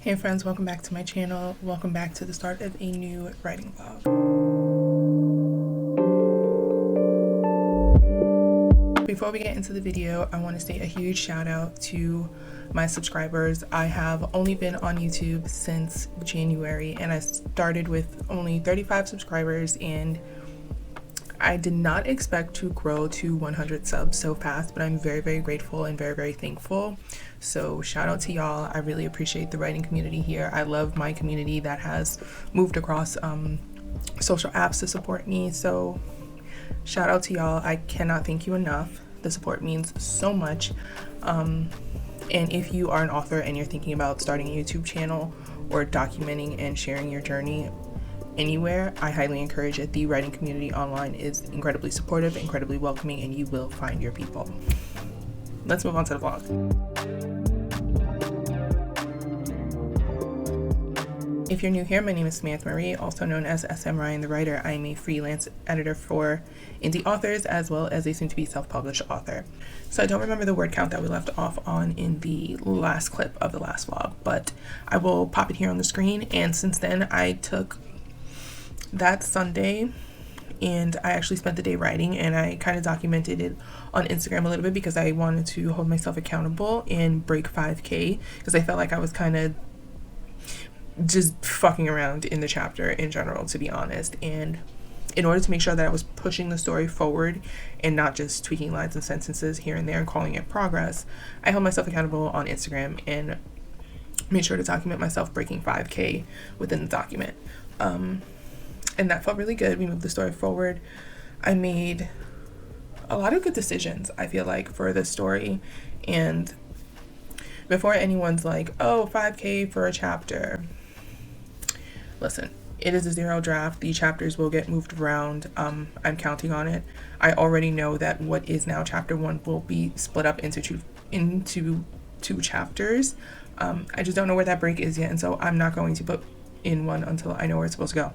Hey friends, welcome back to my channel. Welcome back to the start of a new writing vlog. Before we get into the video, I want to say a huge shout out to my subscribers. I have only been on YouTube since January and I started with only 35 subscribers, and I did not expect to grow to 100 subs so fast, but I'm very, very grateful and very, very thankful. So shout out to y'all. I really appreciate the writing community here. I love my community that has moved across social apps to support me. So shout out to y'all. I cannot thank you enough. The support means so much. And if you are an author and you're thinking about starting a YouTube channel or documenting and sharing your journey anywhere, I highly encourage it. The writing community online is incredibly supportive, incredibly welcoming, and you will find your people. Let's move on to the vlog. If you're new here, my name is Samantha Marie, also known as SM Ryan the Writer. I am a freelance editor for indie authors as well as a soon-to-be self-published author. So I don't remember the word count that we left off on in the last clip of the last vlog, but I will pop it here on the screen. And since then, I took that Sunday and I actually spent the day writing, and I kind of documented it on Instagram a little bit because I wanted to hold myself accountable and break 5K, because I felt like I was kind of just fucking around in the chapter in general, to be honest. And in order to make sure that I was pushing the story forward and not just tweaking lines and sentences here and there and calling it progress, I held myself accountable on Instagram and made sure to document myself breaking 5K within the document. And that felt really good. We moved the story forward. I made a lot of good decisions, I feel like, for this story. And before anyone's like, oh, 5K for a chapter, listen, it is a zero draft. The chapters will get moved around. I'm counting on it. I already know that what is now chapter 1 will be split up into two chapters. I just don't know where that break is yet, and so I'm not going to put in one until I know where it's supposed to go.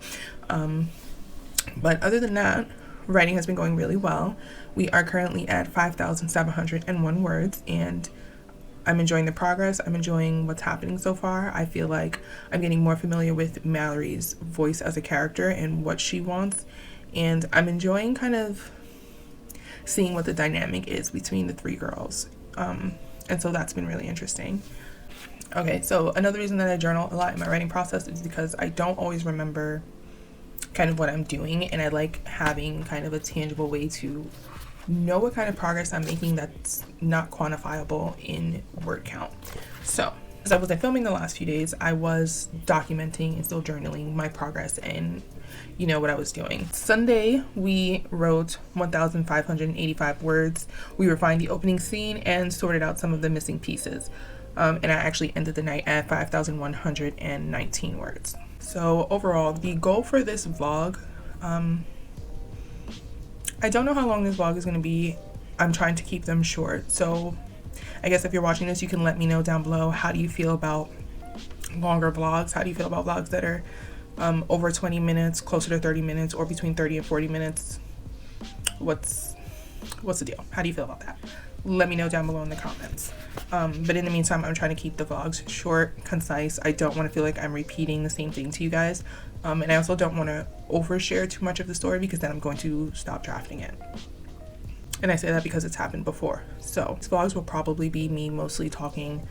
But other than that, writing has been going really well. We are currently at 5,701 words, and I'm enjoying the progress. I'm enjoying what's happening so far. I feel like I'm getting more familiar with Mallory's voice as a character and what she wants, and I'm enjoying kind of seeing what the dynamic is between the three girls. And so that's been really interesting. Okay, so another reason that I journal a lot in my writing process is because I don't always remember kind of what I'm doing, and I like having kind of a tangible way to know what kind of progress I'm making that's not quantifiable in word count. So as I wasn't filming the last few days, I was documenting and still journaling my progress and what I was doing. Sunday, we wrote 1,585 words. We refined the opening scene and sorted out some of the missing pieces. And I actually ended the night at 5,119 words. So overall, the goal for this vlog, I don't know how long this vlog is going to be. I'm trying to keep them short. So I guess if you're watching this, you can let me know down below, how do you feel about longer vlogs? How do you feel about vlogs that are over 20 minutes, closer to 30 minutes, or between 30 and 40 minutes? What's the deal? How do you feel about that? Let me know down below in the comments. But in the meantime, I'm trying to keep the vlogs short, concise. I don't want to feel like I'm repeating the same thing to you guys. And I also don't want to overshare too much of the story, because then I'm going to stop drafting it. And I say that because it's happened before. So these vlogs will probably be me mostly talking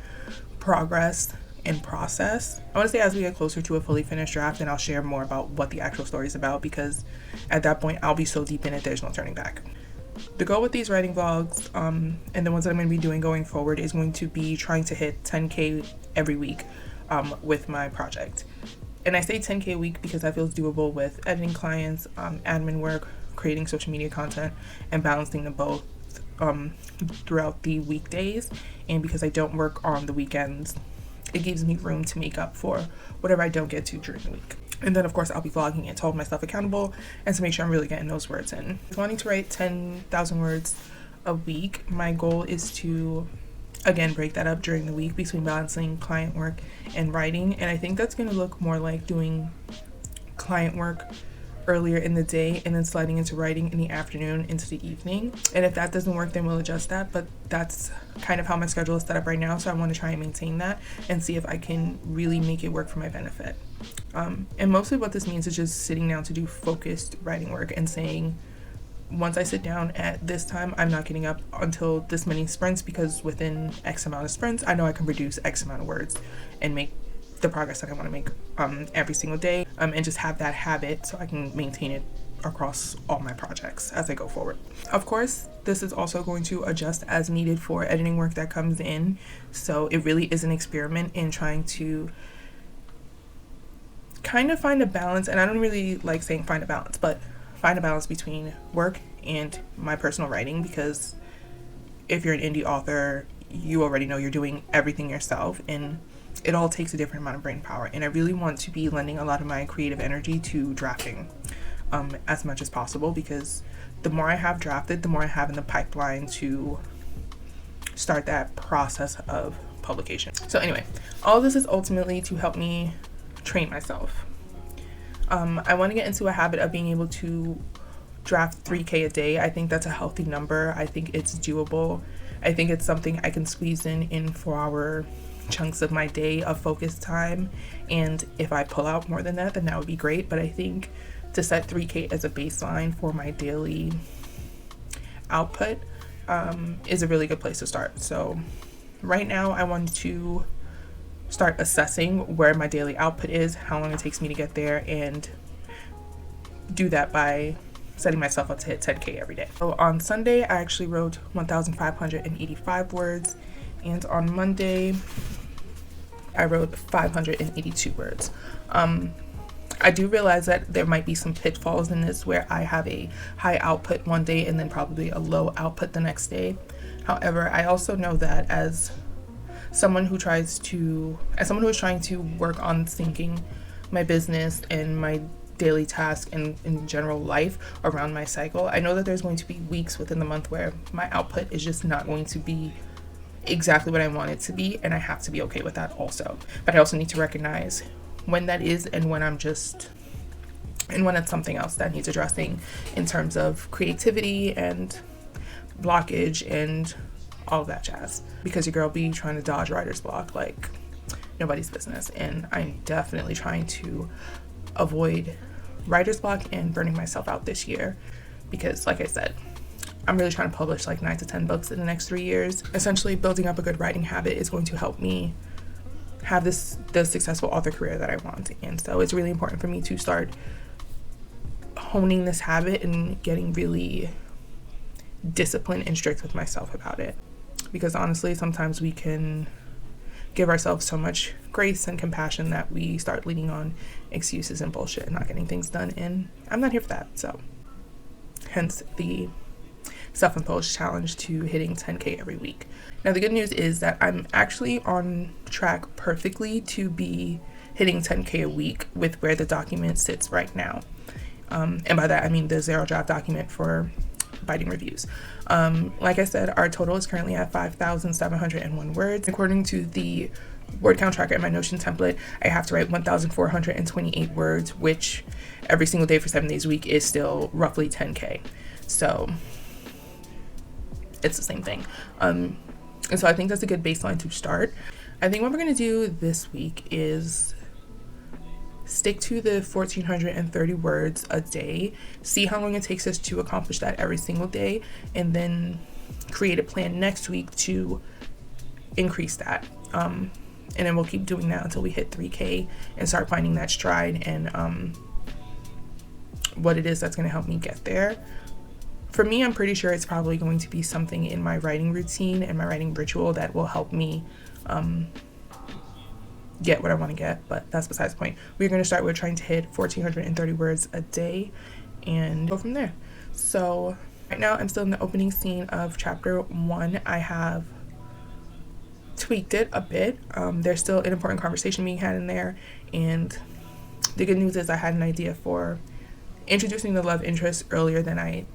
progress and process. I want to say as we get closer to a fully finished draft, then I'll share more about what the actual story is about, because at that point I'll be so deep in it, there's no turning back. The goal with these writing vlogs, and the ones that I'm going to be doing going forward, is going to be trying to hit 10K every week with my project. And I say 10K a week because I feel it's doable with editing clients, admin work, creating social media content, and balancing them both throughout the weekdays. And because I don't work on the weekends, it gives me room to make up for whatever I don't get to during the week. And then of course I'll be vlogging it to hold myself accountable and to make sure I'm really getting those words in. Wanting to write 10,000 words a week, my goal is to again break that up during the week between balancing client work and writing. And I think that's going to look more like doing client work earlier in the day and then sliding into writing in the afternoon into the evening. And if that doesn't work, then we'll adjust that, but that's kind of how my schedule is set up right now, so I want to try and maintain that and see if I can really make it work for my benefit. And mostly what this means is just sitting down to do focused writing work and saying, once I sit down at this time, I'm not getting up until this many sprints, because within X amount of sprints, I know I can produce X amount of words and make the progress that I want to make every single day, and just have that habit so I can maintain it across all my projects as I go forward. Of course, this is also going to adjust as needed for editing work that comes in, so it really is an experiment in trying to kind of find a balance. And I don't really like saying find a balance, but find a balance between work and my personal writing, because if you're an indie author, you already know you're doing everything yourself, and it all takes a different amount of brain power. And I really want to be lending a lot of my creative energy to drafting as much as possible, because the more I have drafted, the more I have in the pipeline to start that process of publication. So anyway, all of this is ultimately to help me train myself. I want to get into a habit of being able to draft 3K a day. I think that's a healthy number. I think it's doable. I think it's something I can squeeze in 4-hour chunks of my day of focus time. And if I pull out more than that, then that would be great. But I think to set 3K as a baseline for my daily output is a really good place to start. So right now I want to start assessing where my daily output is, how long it takes me to get there, and do that by setting myself up to hit 10K every day. So on Sunday, I actually wrote 1,585 words, and on Monday, I wrote 582 words. I do realize that there might be some pitfalls in this where I have a high output one day and then probably a low output the next day. However, I also know that as someone who is trying to work on syncing my business and my daily task and in general life around my cycle, I know that there's going to be weeks within the month where my output is just not going to be exactly what I want it to be, and I have to be okay with that also. But I also need to recognize when that is and when when it's something else that needs addressing in terms of creativity and blockage and all of that jazz, because your girl be trying to dodge writer's block like nobody's business. And I'm definitely trying to avoid writer's block and burning myself out this year, because like I said, I'm really trying to publish like 9 to 10 books in the next 3 years. Essentially, building up a good writing habit is going to help me have the successful author career that I want. And so it's really important for me to start honing this habit and getting really disciplined and strict with myself about it. Because honestly, sometimes we can give ourselves so much grace and compassion that we start leaning on excuses and bullshit and not getting things done. And I'm not here for that. So hence the self-imposed challenge to hitting 10K every week. Now, the good news is that I'm actually on track perfectly to be hitting 10K a week with where the document sits right now. And by that, I mean the zero draft document for biting reviews. Like I said, our total is currently at 5,701 words. According to the word count tracker in my Notion template, I have to write 1,428 words, which every single day for 7 days a week is still roughly 10K. So it's the same thing. And so I think that's a good baseline to start. I think what we're going to do this week is stick to the 1,430 words a day, see how long it takes us to accomplish that every single day, and then create a plan next week to increase that. And then we'll keep doing that until we hit 3K and start finding that stride and what it is that's going to help me get there. For me, I'm pretty sure it's probably going to be something in my writing routine and my writing ritual that will help me get what I want to get, but that's besides the point. We're going to start with trying to hit 1,430 words a day and go from there. So right now I'm still in the opening scene of chapter 1. I have tweaked it a bit. There's still an important conversation being had in there, and the good news is I had an idea for introducing the love interest earlier than I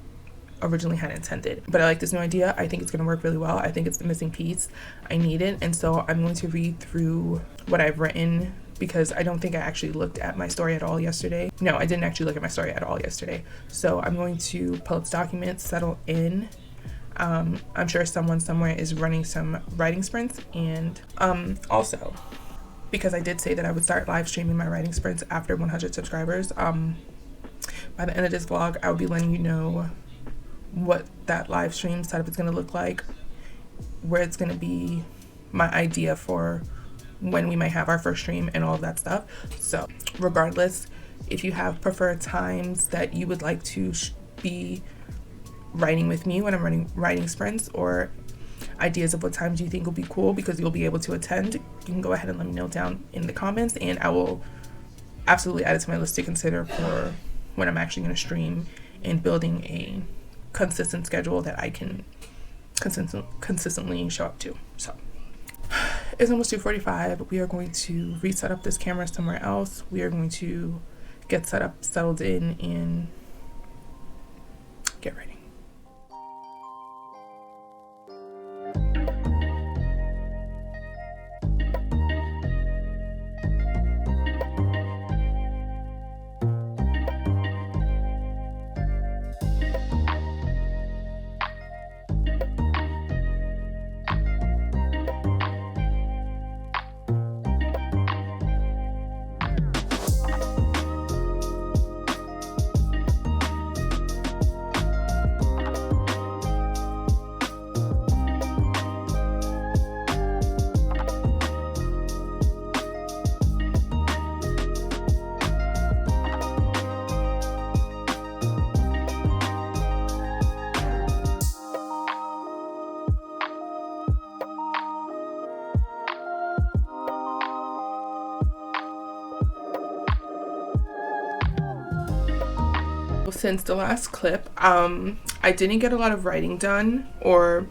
originally had intended, but I like this new idea. I think it's going to work really well. I think it's the missing piece. I need it, and so I'm going to read through what I've written because I don't think I actually looked at my story at all yesterday. No, I didn't actually look at my story at all yesterday. So I'm going to pull up the documents, settle in. I'm sure someone somewhere is running some writing sprints, and also, because I did say that I would start live streaming my writing sprints after 100 subscribers, by the end of this vlog, I'll be letting you know what that live stream setup is going to look like, where it's going to be, my idea for when we might have our first stream and all of that stuff. So regardless, if you have preferred times that you would like to be writing with me when I'm running writing sprints, or ideas of what times you think will be cool because you'll be able to attend, you can go ahead and let me know down in the comments, and I will absolutely add it to my list to consider for when I'm actually going to stream and building a consistent schedule that I can consistently show up to. So it's almost 2:45. We are going to reset up this camera somewhere else. We are going to get settled in, and get ready. Since the last clip, I didn't get a lot of writing done, or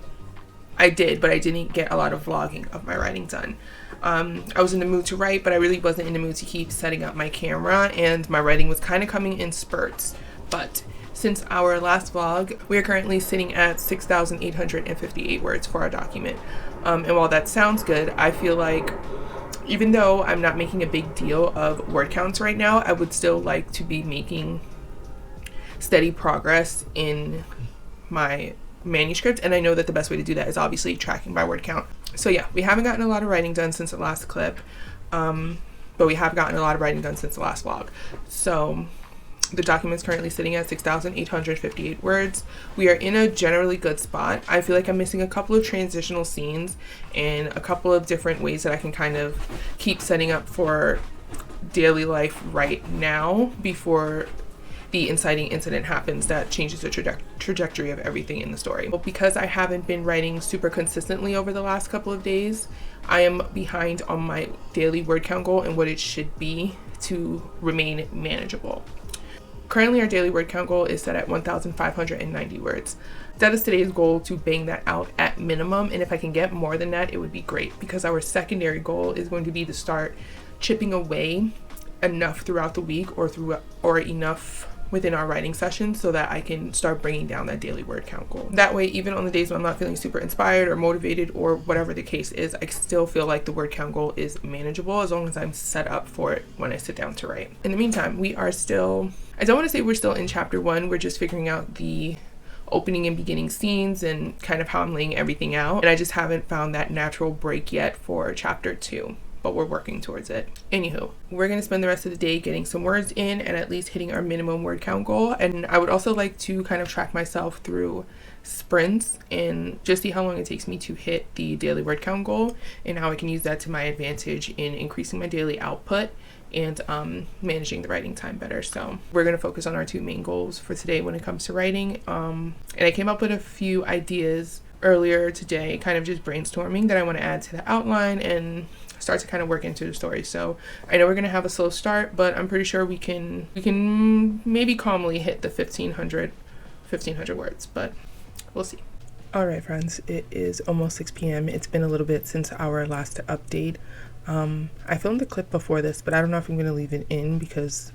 I did, but I didn't get a lot of vlogging of my writing done. I was in the mood to write, but I really wasn't in the mood to keep setting up my camera, and my writing was kind of coming in spurts. But since our last vlog, we are currently sitting at 6,858 words for our document. And while that sounds good, I feel like even though I'm not making a big deal of word counts right now, I would still like to be making steady progress in my manuscript, and I know that the best way to do that is obviously tracking by word count. So yeah, we haven't gotten a lot of writing done since the last clip, but we have gotten a lot of writing done since the last vlog. So the document's currently sitting at 6,858 words. We are in a generally good spot. I feel like I'm missing a couple of transitional scenes and a couple of different ways that I can kind of keep setting up for daily life right now before the inciting incident happens that changes the trajectory of everything in the story. But because I haven't been writing super consistently over the last couple of days, I am behind on my daily word count goal and what it should be to remain manageable. Currently, our daily word count goal is set at 1,590 words. That is today's goal, to bang that out at minimum, and if I can get more than that, it would be great, because our secondary goal is going to be to start chipping away enough throughout the week, or enough within our writing sessions, so that I can start bringing down that daily word count goal. That way, even on the days when I'm not feeling super inspired or motivated or whatever the case is, I still feel like the word count goal is manageable as long as I'm set up for it when I sit down to write. In the meantime, we are still, I don't want to say we're still in chapter 1, we're just figuring out the opening and beginning scenes and kind of how I'm laying everything out, and I just haven't found that natural break yet for chapter 2. But we're working towards it. Anywho, we're going to spend the rest of the day getting some words in and at least hitting our minimum word count goal. And I would also like to kind of track myself through sprints and just see how long it takes me to hit the daily word count goal, and how I can use that to my advantage in increasing my daily output and managing the writing time better. So we're going to focus on our 2 main goals for today when it comes to writing. And I came up with a few ideas earlier today, kind of just brainstorming, that I want to add to the outline and start to kind of work into the story. So I know we're going to have a slow start, but I'm pretty sure we can maybe calmly hit the 1,500 words, but we'll see. All right, friends, it is almost 6 p.m. It's been a little bit since our last update. I filmed the clip before this, but I don't know if I'm going to leave it in because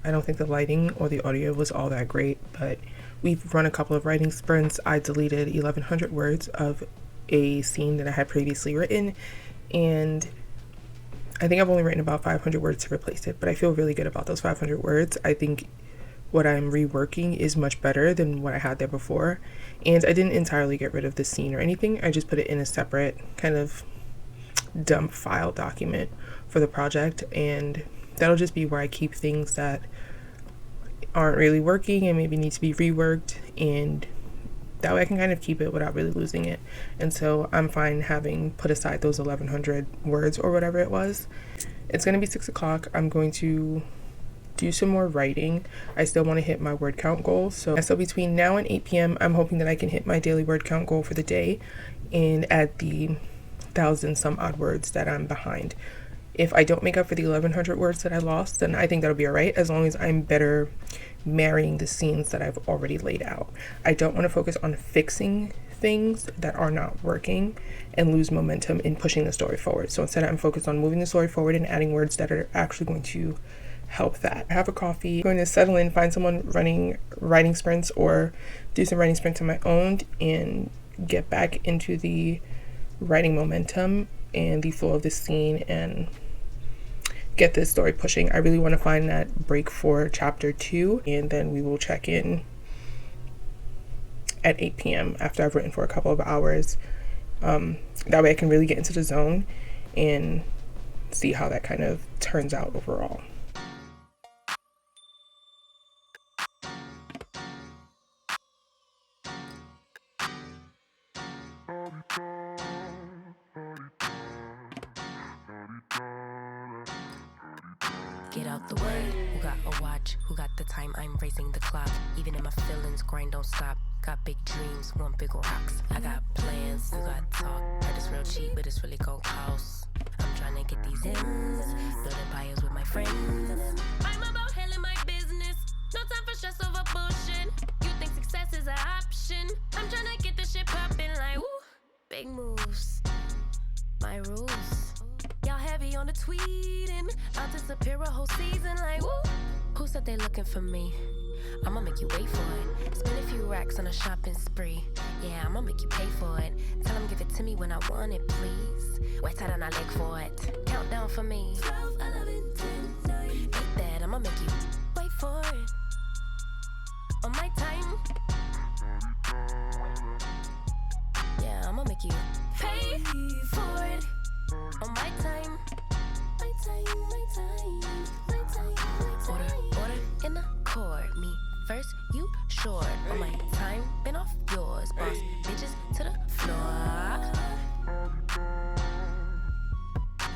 I don't think the lighting or the audio was all that great, but we've run a couple of writing sprints. I deleted 1,100 words of a scene that I had previously written, and I think I've only written about 500 words to replace it, but I feel really good about those 500 words. I think what I'm reworking is much better than what I had there before. And I didn't entirely get rid of the scene or anything. I just put it in a separate kind of dump file document for the project, and that'll just be where I keep things that aren't really working and maybe need to be reworked, and that way I can kind of keep it without really losing it. And so I'm fine having put aside those 1100 words or whatever it was. It's going to be 6 o'clock. I'm going to do some more writing. I still want to hit my word count goal. So between now and 8 p.m., I'm hoping that I can hit my daily word count goal for the day and add the 1,000 some odd words that I'm behind. If I don't make up for the 1,100 words that I lost, then I think that'll be all right, as long as I'm better marrying the scenes that I've already laid out. I don't want to focus on fixing things that are not working and lose momentum in pushing the story forward. So instead, I'm focused on moving the story forward and adding words that are actually going to help that. I have a coffee. I'm going to settle in, find someone running writing sprints, or do some writing sprints on my own and get back into the writing momentum and the flow of the scene and get this story pushing. I really want to find that break for chapter 2, and then we will check in at 8 p.m. after I've written for a couple of hours. That way I can really get into the zone and see how that kind of turns out overall. Get out the way, who got a watch, who got the time, I'm racing the clock. Even in my feelings, grind don't stop. Got big dreams, want big rocks. I got plans, you got talk. Heard it's real cheap, but it's really gon' cost. I'm trying to get these ends, building empires with my friends. I'm about handling my business, no time for stress over bullshit. You think success is an option? I'm trying to get this shit poppin' like, woo, big moves, my rules. Y'all heavy on the tweeting, out to disappear a whole season like, woo. Who said they looking for me? I'ma make you wait for it. Spend a few racks on a shopping spree. Yeah, I'ma make you pay for it. Tell them give it to me when I want it, please. Wait tight on I leg for it. Countdown for me. 12, 11, 10, 9. Eat that, I'ma make you wait for it. On my time. Yeah, I'ma make you pay for it. On my time. My time, my time, my time, my time. Order in the court. Me first, you short. On my time, been off yours. Boss bitches to the floor.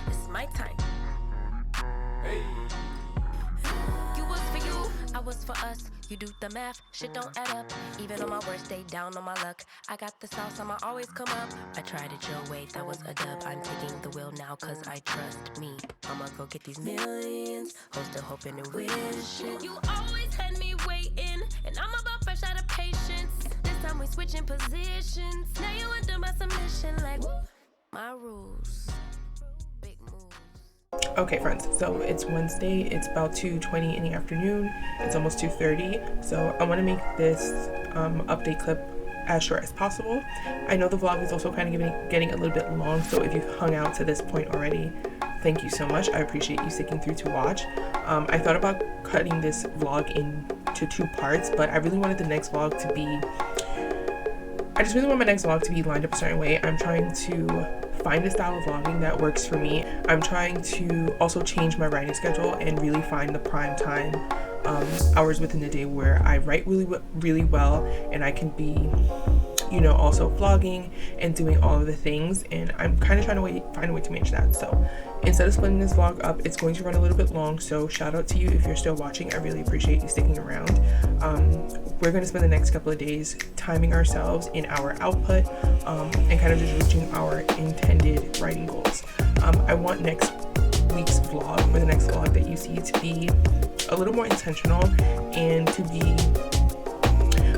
It's my time. Hey. You was for you, I was for us. You do the math, shit don't add up. Even on my worst day, down on my luck. I got the sauce, I'ma always come up. I tried it your way, that was a dub. I'm taking the wheel now, cause I trust me. I'ma go get these millions. Hoes still hoping and wishing. You always had me waiting, and I'm about fresh out of patience. This time we switching positions. Now you under my submission, like, woo, my rules. Big moves. Okay friends, so it's Wednesday, it's about 2:20 in the afternoon, it's almost 2:30, so I want to make this update clip as short as possible. I know the vlog is also kind of getting a little bit long, so if you've hung out to this point already, thank you so much. I appreciate you sticking through to watch. I thought about cutting this vlog into 2 parts, but I really wanted the next vlog to be, I just really want my next vlog to be lined up a certain way. I'm trying to find a style of vlogging that works for me. I'm trying to also change my writing schedule and really find the prime time hours within the day where I write really well and I can be, you know, also vlogging and doing all of the things, and I'm kind of trying to find a way to manage that. So instead of splitting this vlog up, it's going to run a little bit long, so shout out to you if you're still watching. I really appreciate you sticking around. We're going to spend the next couple of days timing ourselves in our output and kind of just reaching our intended writing goals. I want next week's vlog, or the next vlog that you see, to be a little more intentional and to be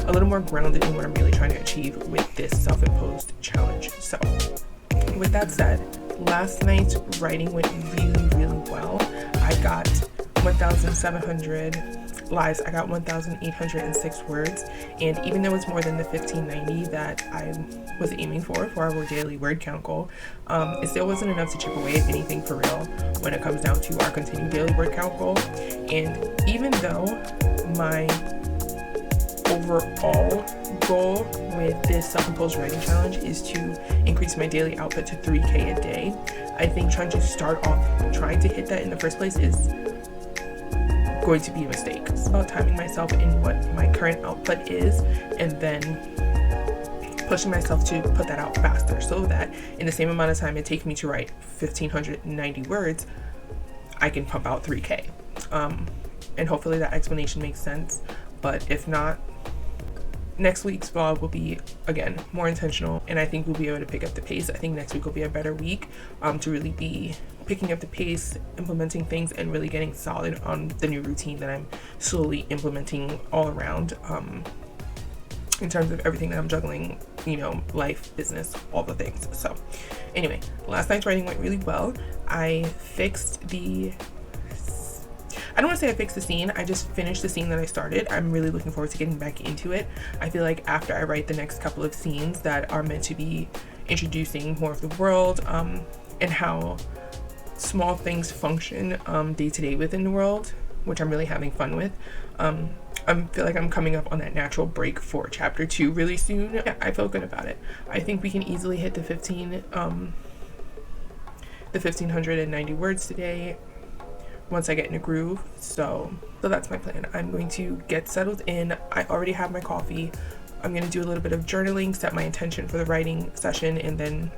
a little more grounded in what I'm really trying to achieve with this self-imposed challenge. So with that said, last night's writing went really well. I got 1,700 lives, I got 1,806 words. And even though it's more than the 1590 that I was aiming for our daily word count goal, it still wasn't enough to chip away at anything for real when it comes down to our continued daily word count goal. And even though my overall goal with this self-imposed writing challenge is to increase my daily output to 3K a day, I think trying to start off trying to hit that in the first place is going to be a mistake. It's about timing myself in what my current output is and then pushing myself to put that out faster so that in the same amount of time it takes me to write 1,590 words, I can pump out 3K. And hopefully that explanation makes sense. But if not, next week's vlog will be, again, more intentional, and I think we'll be able to pick up the pace. I think next week will be a better week to really be picking up the pace, implementing things, and really getting solid on the new routine that I'm slowly implementing all around in terms of everything that I'm juggling, you know, life, business, all the things. So anyway, last night's writing went really well. I don't want to say I fixed the scene, I just finished the scene that I started. I'm really looking forward to getting back into it. I feel like after I write the next couple of scenes that are meant to be introducing more of the world and how small things function day to day within the world, which I'm really having fun with. I feel like I'm coming up on that natural break for chapter 2 really soon. Yeah, I feel good about it. I think we can easily hit the 1,590 words today once I get in a groove. So that's my plan. I'm going to get settled in. I already have my coffee. I'm going to do a little bit of journaling, set my intention for the writing session, and then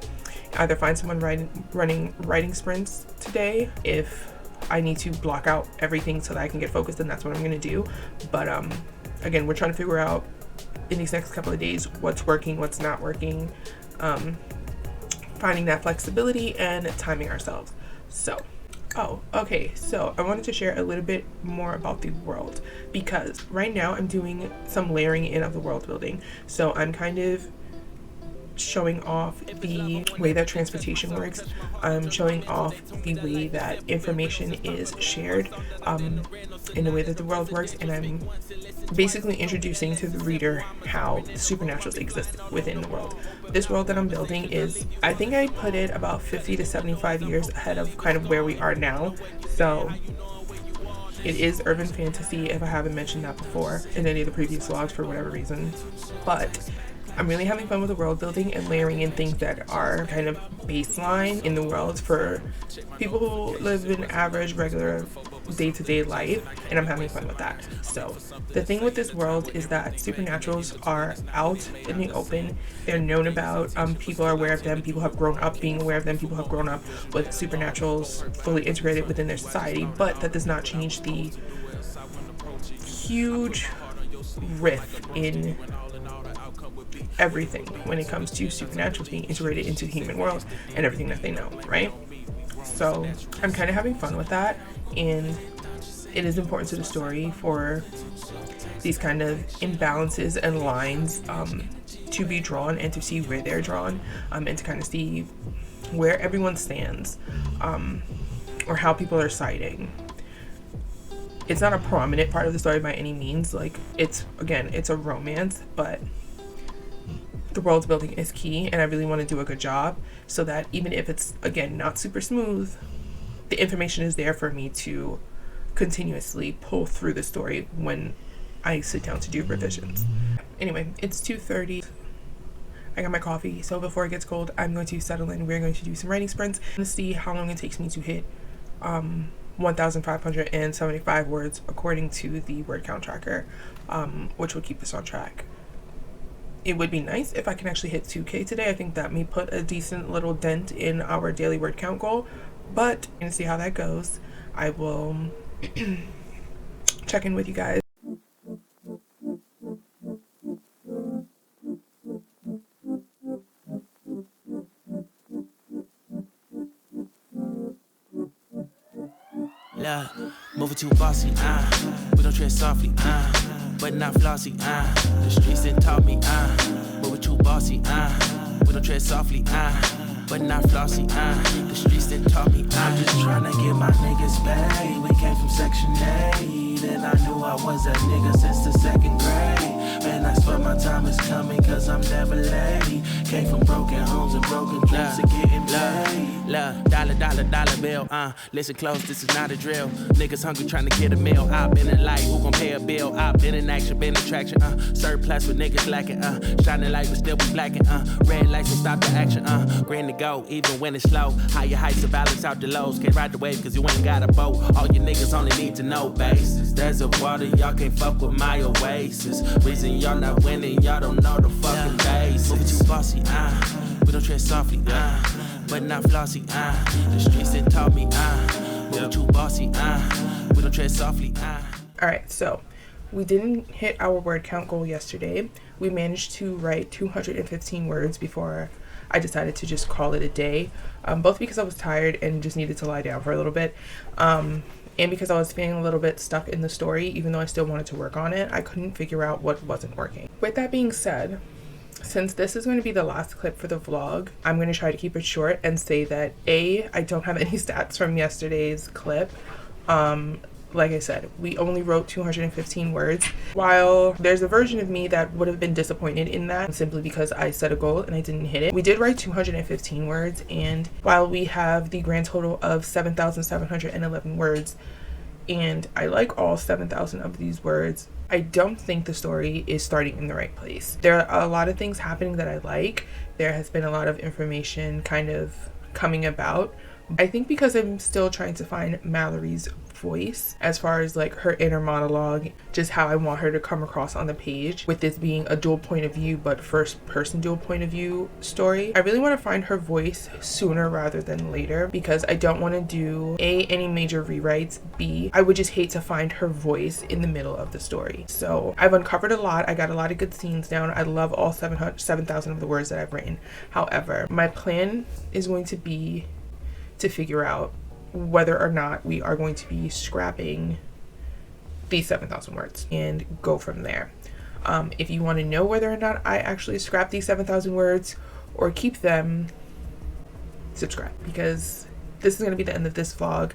either find someone running writing sprints today. If I need to block out everything so that I can get focused, then that's what I'm going to do. But again, we're trying to figure out in these next couple of days what's working, what's not working, finding that flexibility and timing ourselves. So okay, so I wanted to share a little bit more about the world, because right now I'm doing some layering in of the world building. So I'm kind of showing off the way that transportation works. I'm showing off the way that information is shared in the way that the world works, and I'm basically introducing to the reader how the supernaturals exist within the world. This world that I'm building is, I think I put it about 50 to 75 years ahead of kind of where we are now. So it is urban fantasy, if I haven't mentioned that before in any of the previous vlogs for whatever reason. But I'm really having fun with the world building and layering in things that are kind of baseline in the world for people who live an average, regular, day-to-day life, and I'm having fun with that. So the thing with this world is that supernaturals are out in the open. They're known about, people are aware of them, people have grown up being aware of them, people have grown up with supernaturals fully integrated within their society, but that does not change the huge rift in everything when it comes to supernaturals being integrated into the human world and everything that they know, right? So I'm kind of having fun with that, and it is important to the story for these kind of imbalances and lines to be drawn and to see where they're drawn, and to kind of see where everyone stands, or how people are siding. It's not a prominent part of the story by any means. Like, it's a romance, but the world building is key, and I really want to do a good job so that even if it's, again, not super smooth, the information is there for me to continuously pull through the story when I sit down to do revisions. Anyway, it's 2:30. I got my coffee, so before it gets cold, I'm going to settle in. We're going to do some writing sprints and see how long it takes me to hit 1,575 words according to the word count tracker, which will keep us on track. It would be nice if I can actually hit 2K today. I think that may put a decent little dent in our daily word count goal, but I'm gonna see how that goes. I will check in with you guys. Yeah, moving too bossy, we don't tread softly, but not flossy, the streets done taught me, moving too bossy, we don't tread softly, but not flossy, the streets done taught me, I'm just trying to get my niggas paid. We came from Section 8, and I knew I was that nigga since the 2nd grade. Man, I swear my time is coming, cause I'm never late. Came from broken homes and broken dreams to getting paid. Dollar bill, listen close, this is not a drill. Niggas hungry trying to get a meal. I've been in light, who gon' pay a bill? I've been in action, been in traction, surplus with niggas lacking, shining light but still be blacking, red lights will stop the action, green to go, even when it's slow. Higher heights to balance out the lows. Can't ride the wave cause you ain't got a boat. All you niggas only need to know basis. There's a water, y'all can't fuck with my oasis. Reason y'all not winning, y'all don't know the fucking basis. Moving too bossy, we don't tread softly, but not flossy, the streets that taught me, moving too bossy, we don't tread softly, All right, so we didn't hit our word count goal yesterday. We managed to write 215 words before I decided to just call it a day, both because I was tired and just needed to lie down for a little bit, and because I was feeling a little bit stuck in the story. Even though I still wanted to work on it, I couldn't figure out what wasn't working. With that being said, since this is going to be the last clip for the vlog, I'm going to try to keep it short and say that I don't have any stats from yesterday's clip. Like I said, we only wrote 215 words. While there's a version of me that would have been disappointed in that simply because I set a goal and I didn't hit it, we did write 215 words, and while we have the grand total of 7,711 words, and I like all 7,000 of these words, I don't think the story is starting in the right place. There are a lot of things happening that I like. There has been a lot of information kind of coming about. I think because I'm still trying to find Mallory's voice as far as like her inner monologue, just how I want her to come across on the page, with this being a dual point of view but first person dual point of view story. I really want to find her voice sooner rather than later, because I don't want to do any major rewrites, B, I would just hate to find her voice in the middle of the story. So I've uncovered a lot. I got a lot of good scenes down. I love all 7,000 of the words that I've written. However, my plan is going to be to figure out whether or not we are going to be scrapping these 7,000 words and go from there. If you want to know whether or not I actually scrap these 7,000 words or keep them, subscribe, because this is going to be the end of this vlog.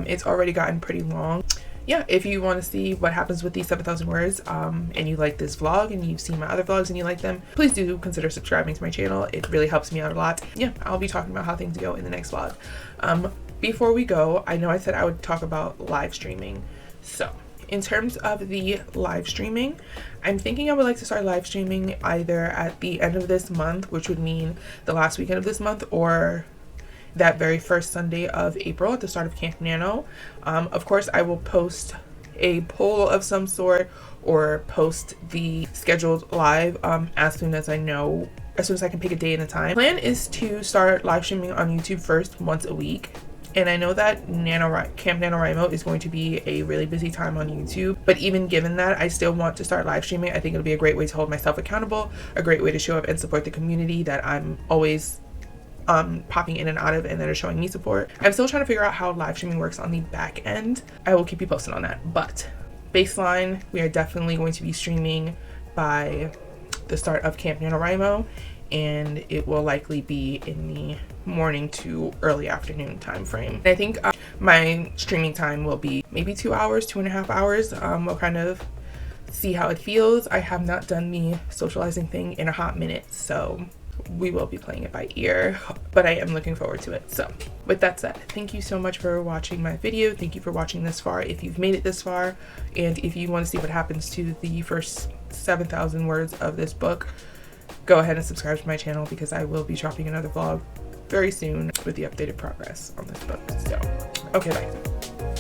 It's already gotten pretty long. Yeah, if you want to see what happens with these 7,000 words, and you like this vlog and you've seen my other vlogs and you like them, please do consider subscribing to my channel. It really helps me out a lot. Yeah, I'll be talking about how things go in the next vlog. Before we go, I know I said I would talk about live streaming. So in terms of the live streaming, I'm thinking I would like to start live streaming either at the end of this month, which would mean the last weekend of this month, or that very first Sunday of April at the start of Camp Nano. Of course, I will post a poll of some sort or post the scheduled live as soon as I can pick a day and a time. Plan is to start live streaming on YouTube first, once a week. And I know that Camp NaNoWriMo is going to be a really busy time on YouTube, but even given that, I still want to start live streaming. I think it'll be a great way to hold myself accountable, a great way to show up and support the community that I'm always popping in and out of and that are showing me support. I'm still trying to figure out how live streaming works on the back end. I will keep you posted on that. But baseline, we are definitely going to be streaming by the start of Camp NaNoWriMo, and it will likely be in the morning to early afternoon time frame. And I think my streaming time will be maybe 2 hours, 2.5 hours. We'll kind of see how it feels. I have not done the socializing thing in a hot minute, so we will be playing it by ear, but I am looking forward to it. So with that said, thank you so much for watching my video. Thank you for watching this far, if you've made it this far, and if you want to see what happens to the first 7,000 words of this book, go ahead and subscribe to my channel, because I will be dropping another vlog very soon with the updated progress on this book. So okay, bye.